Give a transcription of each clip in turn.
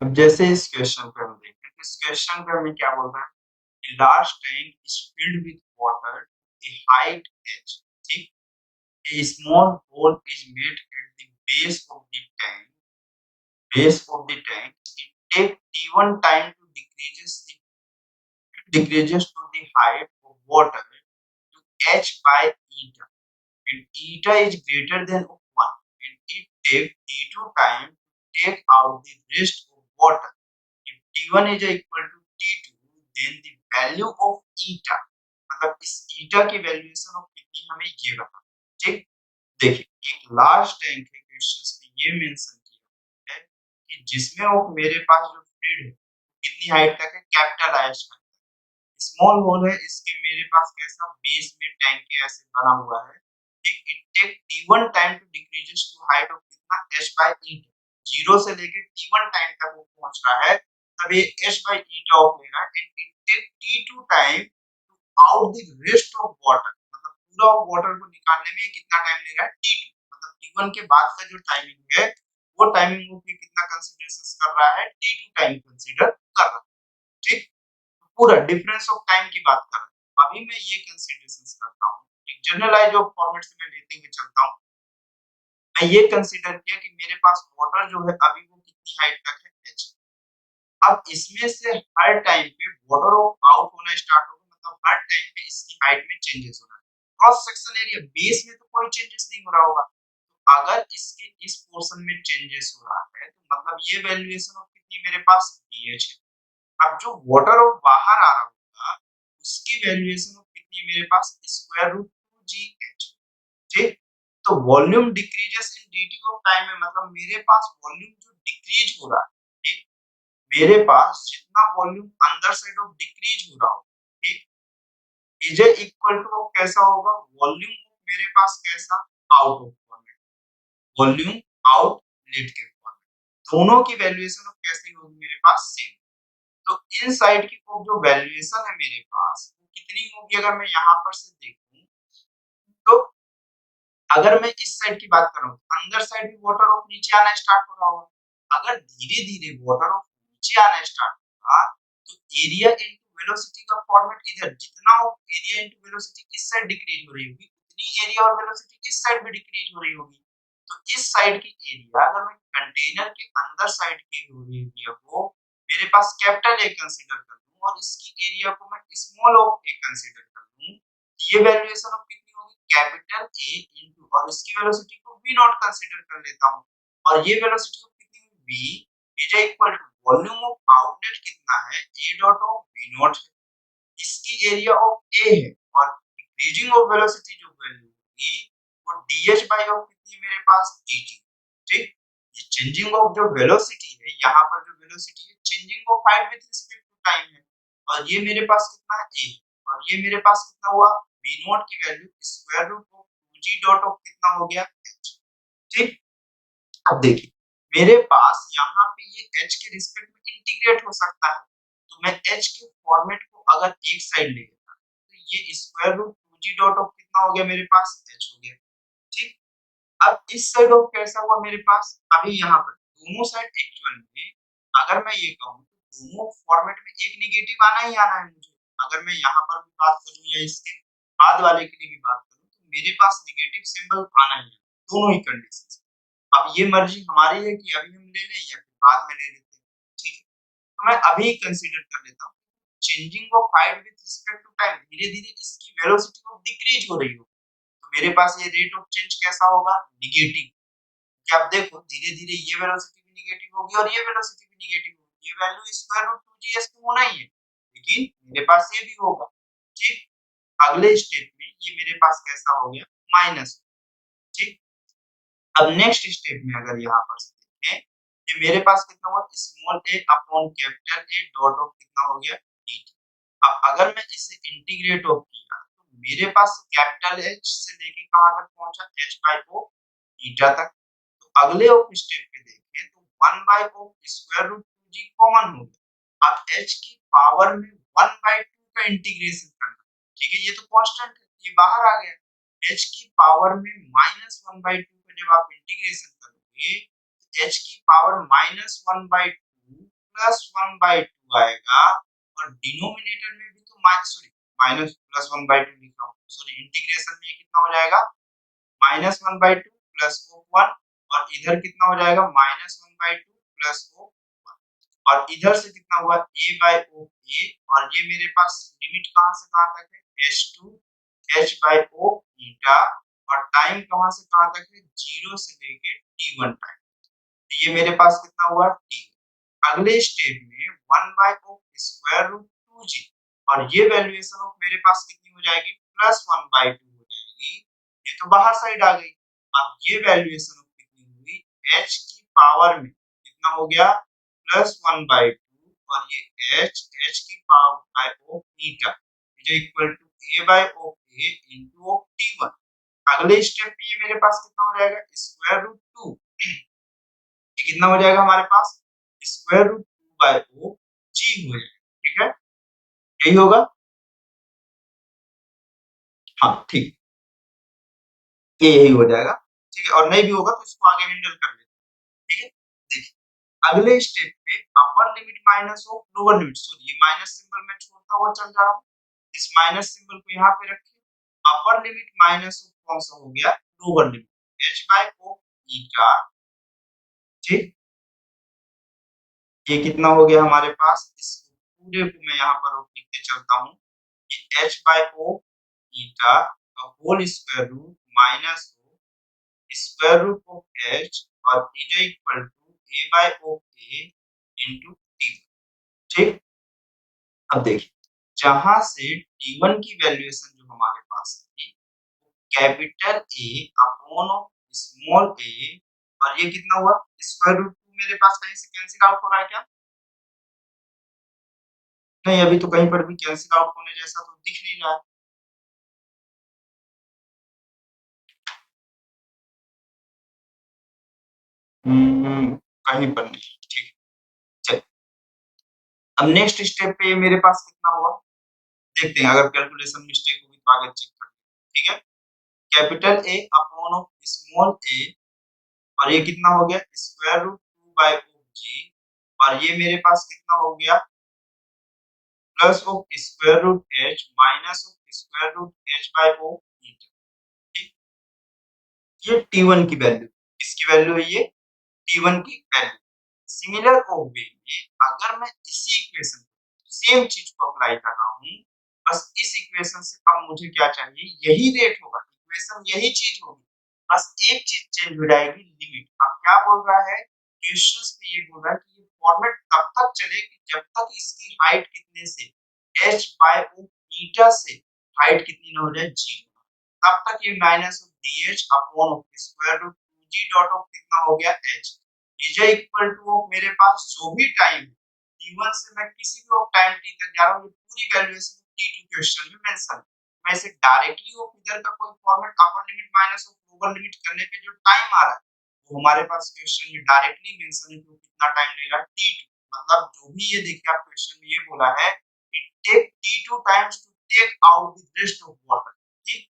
अब जैसे इस क्वेश्चन पे हम देखें तो इस क्वेश्चन पे हमें क्या बोल रहा है, A large tank is filled with water, a height h. ठीक, a small hole is made at the base of the tank. Base of the tank. It take t1 time to decreases to the height of water to h by eta. And eta is greater than of 1 and it take t2 time to take out the rest of water. If t1 is equal to t2 then the value of eta, मतलब इस eta की valuation of कितनी हमें ये बता। ठीक, देखिए एक लार्ज टैंक है, क्वेश्चंस में ये मेंशन किया है कि जिसमें वो मेरे पास जो फ्लूइड है कितनी हाइट तक है, कैपिटल हाइट। स्मॉल होल है, इसके मेरे पास कैसा बेस में टैंक के ऐसे बना हुआ है। ठीक, it take t1 time to decreases to height of कितना h बाय e, जीरो से लेके t1 टाइम तक वो पहुंच रहा है, तब ये h बाय e ऑफ लेगा and it take t2 time to out the rest of water, मतलब पूरा वाटर को निकालने में कितना टाइम लेगा t2, मतलब t1 के बाद का जो टाइमिंग है वो टाइमिंग वो कितना कंसीडरेशन कर रहा है, t2 टाइम कंसीडर कर रहा है। ठीक, पूरा डिफरेंस ऑफ टाइम की बात कर रहा हूँ। अभी मैं ये कंसीडरेशंस करता हूँ, एक जनरलाइज ऑफ फॉर्मेट से मैं लेते हुए चलता हूँ। मैं ये कंसीडर किया कि मेरे पास वाटर जो है अभी वो कितनी हाइट तक है h। अब इसमें से हर टाइम पे वाटर आउट होना स्टार्ट होगा, मतलब हर टाइम पे इसकी हाइट में चेंजेस होना है। क्रॉस सेक्शन एरिया बेस में तो कोई चेंजेस नहीं हो रहा होगा, तो अगर इसके इस पोर्शन में चेंजेस हो रहा है तो मतलब ये वैल्यूएशन ऑफ कितनी मेरे पास pH है। अब जो वाटर और बाहर आ रहा होगा उसकी वैल्यूएशन ऑफ कितनी मेरे पास स्क्वायर रूट 2gh। ठीक, तो volume decreases in dt of time में, मतलब मेरे पास वॉल्यूम जो डिक्रीज हो रहा है। ठीक, मेरे पास जितना वॉल्यूम अंदर साइड ऑफ डिक्रीज हो रहा हो, ठीक, इज इक्वल टू कैसा होगा, वॉल्यूम मेरे पास कैसा out of format, volume out let के फॉर्मेट, दोनों की वैल्यूएशन ऑफ कैसी होगी मेरे पास सेम। तो इनसाइड की जो वैल्यूएशन है मेरे पास वो कितनी होगी, अगर मैं यहाँ पर से देखूं तो अगर मैं इस साइड की बात करूं तो अंदर साइड भी वाटर ऑफ नीचे आना स्टार्ट हो रहा होगा। अगर धीरे धीरे वाटर ऑफ नीचे आना स्टार्ट होगा तो एरिया इनटू वेलोसिटी का फॉर्मेट इधर जितना हो, एरिया इनटू वेलोसिटी इस साइड डिक्रीज हो रही होगी उतनी एरिया और वेलोसिटी इस साइड भी डिक्रीज हो रही होगी। तो इस साइड की एरिया अगर मैं कंटेनर के अंदर साइड की हो रही एरिया को मेरे पास कैपिटल ए कंसीडर कर लूं और इसकी एरिया को मैं स्मॉल ऑफ ए कंसीडर कर लूं, तो ये वैल्यूएशन ऑफ कितनी होगी, कैपिटल ए इनटू और इसकी वेलोसिटी को v नॉट कंसीडर कर लेता हूं और ये वेलोसिटी को कितनी v is equal to volume of outlet कितना है a dot of v naught है, इसकी एरिया ऑफ a है और डिक्रीजिंग ऑफ वेलोसिटी जो वैल्यू होगी वो dh बाय ऑफ कितनी मेरे पास dt। ठीक, ये चेंजिंग ऑफ जो वेलोसिटी है, यहाँ पर जो वेलोसिटी है changing of height with respect to time है और ये मेरे पास कितना है a और ये मेरे पास कितना हुआ v नॉट की value square root of 2g dot of कितना हो गया h। ठीक, अब देखिए मेरे पास यहाँ पे ये h के रिस्पेक्ट में इंटीग्रेट हो सकता है, तो मैं h के फॉर्मेट को अगर एक साइड ले लेता तो ये square root 2g dot of कितना हो गया मेरे पास h हो गया। ठीक, अब इस साइड ऑफ कैसा हुआ मेरे पास, अभी यहाँ पर दोनों साइड एक्चुअल में अगर मैं ये कहूँ तो दोनों फॉर्मेट में एक नेगेटिव आना ही आना है मुझे। अगर मैं यहाँ पर भी बात करूँ या इसके बाद वाले के लिए भी बात करूँ तो मेरे पास नेगेटिव सिंबल आना ही है दोनों ही कंडीशन। अब ये मर्जी हमारी है कि अभी हम ले लें या फिर बाद में ले लेते हैं। ठीक है, तो मैं अभी कंसीडर कर लेता हूँ changing of height with respect to time, धीरे धीरे इसकी वेलोसिटी ऑफ डिक्रीज हो रही हो तो मेरे पास ये रेट ऑफ चेंज कैसा होगा, नेगेटिव। कि आप देखो धीरे धीरे ये वेलोसिटी भी नेगेटिव होगी और ये वेलोसिटी भी नेगेटिव होगी, ये वैल्यू स्क्वायर रूट 2gh तो होना ही है लेकिन मेरे पास ये भी होगा। ठीक, अगले स्टेप में ये मेरे पास कैसा हो गया माइनस। ठीक, अब नेक्स्ट स्टेप में अगर यहाँ पर से देखें कि मेरे पास कितना हुआ small a upon capital A dot of कितना हो गया dt। अब अगर मैं इसे इंटीग्रेट ऑफ किया तो मेरे पास कैपिटल H से लेके कहां तक पहुंचा h बाय o थीटा तक। तो अगले ऑफ स्टेप पे देखें तो 1 by o square root 2g common हो गया। अब h की पावर में 1 बाय 2 का इंटीग्रेशन करना, ठीक है, ये तो कांस्टेंट है ये बाहर आ गया। h की पावर में -1 बाय 2 का जब आप इंटीग्रेशन करोगे तो h की पावर -1 बाय 2 +1/2 आएगा और डिनोमिनेटर में भी तो माइनस +1/2 लिखा हूँ, सॉरी इंटीग्रेशन में ये कितना हो जाएगा -1/2 प्लस O1 और इधर कितना हो जाएगा -1/2 प्लस O1 और इधर से कितना हुआ A/OA और ये मेरे पास लिमिट कहां से कहां तक है H2 H/O ईटा और टाइम कहां से कहां तक है 0 से लेके T1 टाइम। तो ये मेरे पास कितना हुआ T। अगले स्टेप में 1/2g और ये वैल्यूएशन ऑफ मेरे पास कितनी हो जाएगी +1/2 हो जाएगी। ये तो बाहर साइड आ गई। अब ये वैल्यूएशन ऑफ कितनी हुई h की पावर में कितना हो गया +1/2 और ये h की पावर बाय ऑफ ईटा जो equal to A/OA into of T1। अगले स्टेप पे ये मेरे पास कितना हो जाएगा √2। ये कितना हो जाएगा हमारे पास √2/O g हो जाएगा। ठीक है, यही होगा। हाँ ठीक, ये यही हो जाएगा। ठीक है, और नहीं भी होगा तो इसको आगे हैंडल कर लेते हैं। ठीक है, देखिए अगले स्टेप पे upper limit minus of lower limit, sorry ये माइनस सिंबल मैं छोड़ता हुआ चल जा रहा हूँ, इस माइनस सिंबल को यहाँ पे रखिए। अपर लिमिट माइनस ऑफ कौन सा हो गया लोअर लिमिट h/O ईटा। ठीक, ये कितना हो गया हमारे पास, इस पूरे को मैं यहाँ पर लिखते चलता हूँ कि h/O ईटा का whole square root minus square root of h और is equal to A/OA into T। ठीक, अब देखिए जहां से T1 की वैल्यूएशन जो हमारे पास है capital A upon small a और ये कितना हुआ स्क्वायर रूट 2 मेरे पास कहीं से कैंसिल आउट हो रहा है क्या? नहीं, अभी तो कहीं पर भी कैंसिल आउट होने जैसा तो दिख नहीं रहा है। कहीं पर नहीं। ठीक, चलिए अब नेक्स्ट स्टेप पे ये मेरे पास कितना हुआ देखते हैं, अगर कैलकुलेशन मिस्टेक होगी तो आगे चेक करते हैं। ठीक है, capital A upon of small a और ये कितना हो गया square root 2 by of g और ये मेरे पास कितना हो गया plus of square root h minus of square root h by of e। ठीक, ये t1 की वैल्यू, किसकी वैल्यू है ये T1 की वैल्यू। सिमिलर ऑफ वे में अगर मैं इसी इक्वेशन सेम चीज को अप्लाई कर रहा हूँ, बस इस इक्वेशन से अब मुझे क्या चाहिए यही रेट होगा, इक्वेशन यही चीज होगी, बस एक चीज चेंज हो जाएगी लिमिट। अब क्या बोल रहा है क्वेश्चंस में, ये बोल रहा है कि ये फॉर्मेट तब तक चलेगी जब तक इसकी हाइट कितने से h/o ईटा से हाइट कितनी ना हो जाए 0, तब तक ये minus of dh upon of square root 2g dot of कितना हो गया h is equal to of मेरे पास जो भी टाइम t1 से मैं किसी भी ऑफ टाइम t तक जा रहा हूँ, ये पूरी वैल्यूएशन t2 क्वेश्चन में मेंशन। मैं इसे डायरेक्टली ऑफ इधर का कोई format upper limit minus of lower limit करने पे जो टाइम आ रहा है वो हमारे पास क्वेश्चन में डायरेक्टली मेंशन है कि कितना टाइम लेगा t2। मतलब जो भी ये देखिए आप क्वेश्चन में ये बोला है कि take t2 times to take out the rest of water. ठीक,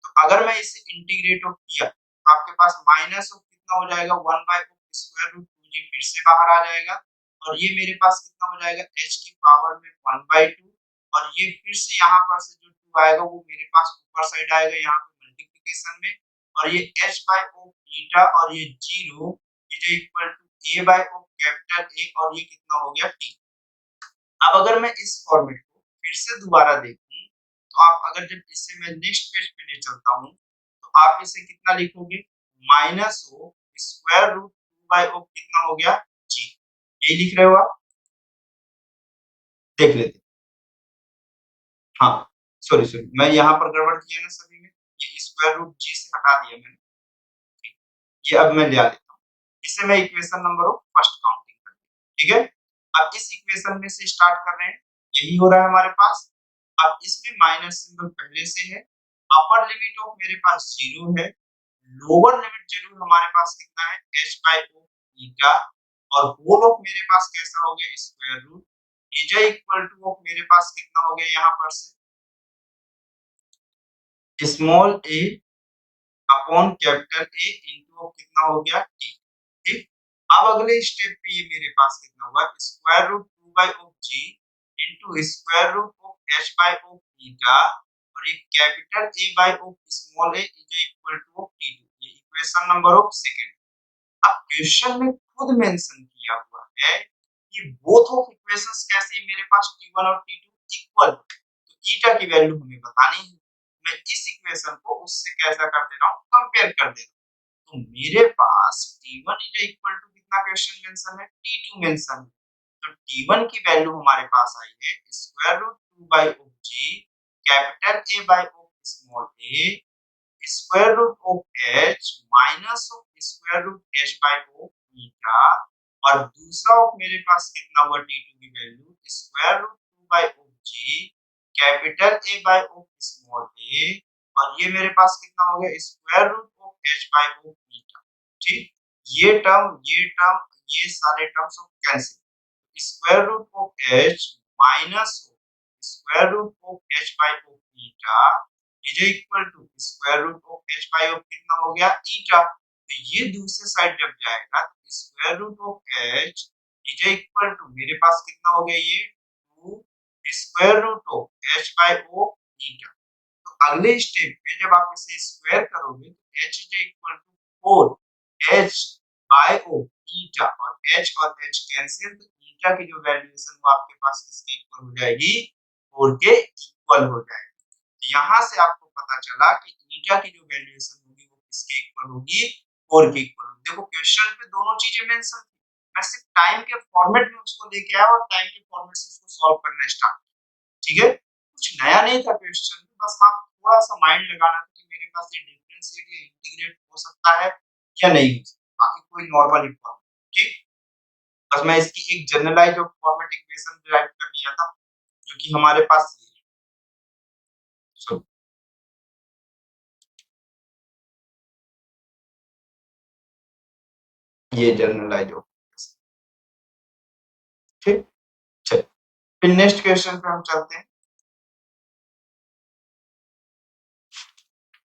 तो अगर मैं इसे इंटीग्रेट ऑफ किया तो आपके पास माइनस ऑफ कितना हो जाएगा 1/2 स्क्वायर रूट 2g फिर से बाहर आ जाएगा और ये मेरे पास कितना हो जाएगा h की पावर में 1/2 और ये फिर से यहाँ पर से जो 2 आएगा वो मेरे पास ऊपर साइड आएगा यहाँ पे मल्टीप्लिकेशन में और ये h/o ईटा और ये 0 is equal to A/o capital A और ये कितना हो गया t। अब अगर मैं इस फॉर्मेट को फिर से दोबारा देखूं तो आप अगर जब इसे मैं नेक्स्ट पेज पे ले चलता हूं तो आप इसे कितना लिखोगे minus O square root 2/o कितना हो गया जी, यही लिख रहे हो आप, देख लेते हैं। हाँ सॉरी सॉरी मैं यहाँ पर गड़बड़ किया ना सभी में, ये स्क्वायर रूट जी से हटा दिया मैंने। ठीक, ये अब मैं ले आ लेता हूँ, इसे मैं equation number of first counting कर, ठीक है। अब इस इक्वेशन में से स्टार्ट कर रहे हैं, यही हो रहा है हमारे पास। अब इसमें माइनस सिंबल पहले से है, अपर लिमिट ऑफ मेरे पास 0 है, लोअर लिमिट जरूर हमारे पास कितना है h/o ईटा और होल ऑफ मेरे पास कैसा हो गया square root is equal to of मेरे पास कितना हो गया यहाँ पर से small a upon capital A into कितना हो गया t। ठीक, अब अगले स्टेप पे ये मेरे पास कितना हुआ, square root 2 by of g into square root of H by of theta और ये capital A by of small a is equal to of t two. ये इक्वेशन नंबर ऑफ सेकंड। अब क्वेश्चन में खुद मेंशन किया हुआ है कि बोथ ऑफ इक्वेशंस कैसे है, मेरे पास T1 और T2 इक्वल, तो ईटा की वैल्यू हमें बतानी है। मैं इस इक्वेशन को उससे कैसा कर दे रहा हूँ, कंपेयर कर दे रहा हूँ। तो मेरे पास T1 इज इक्वल टू कितना क्वेश्चन मेंशन है, T2 मेंशन है। तो T1 की वैल्यू हमारे पास आई है square root 2 by of G capital A by of small A square root of H minus of square root H by of beta और दूसरा ऑफ मेरे पास कितना हुआ T2 की value square root 2 by of G capital A by of small A और ये मेरे पास कितना हो गया square root of H by of beta. ठीक, ये सारे terms of cancel, square root of H minus square root of H by of beta is equal to square root of H by of कितना हो गया ईटा। तो ये दूसरे side जब जाएगा तो square root of h is equal to मेरे पास कितना हो गया ये 2 square root of H by of eta. तो अगले स्टेप पे जब आप इसे स्क्वायर करोगे तो h is equal to 4 h by O eta और h और h कैंसिल, तो ईटा की जो वैल्यूएशन वो आपके पास किसके इक्वल हो जाएगी 4 के इक्वल हो जाएगी। यहाँ से आपको पता चला कि ईटा की जो वैल्यूएशन होगी वो किसके इक्वल होगी 4 के इक्वल होगी। देखो क्वेश्चन पे दोनों चीजें मेंशन थी, मैं सिर्फ टाइम के फॉर्मेट में उसको लेके आया और टाइम के फॉर्मेट से उसको सॉल्व करना स्टार्ट, ठीक है। कुछ नया नहीं था क्वेश्चन, बस हाँ थोड़ा सा माइंड लगाना था कि मेरे पास ये डिफरेंशिएट या इंटीग्रेट हो सकता है या नहीं हो सकता, बाकी कोई नॉर्मल इक्वेशन, ठीक। बस मैं इसकी एक जनरलाइज्ड और फॉर्मेट इक्वेशन डिराइव कर लिया था जो कि हमारे पास ये है। सो ये जनरलाइज्ड और ठीक, चलिए फिर नेक्स्ट क्वेश्चन पे हम चलते हैं।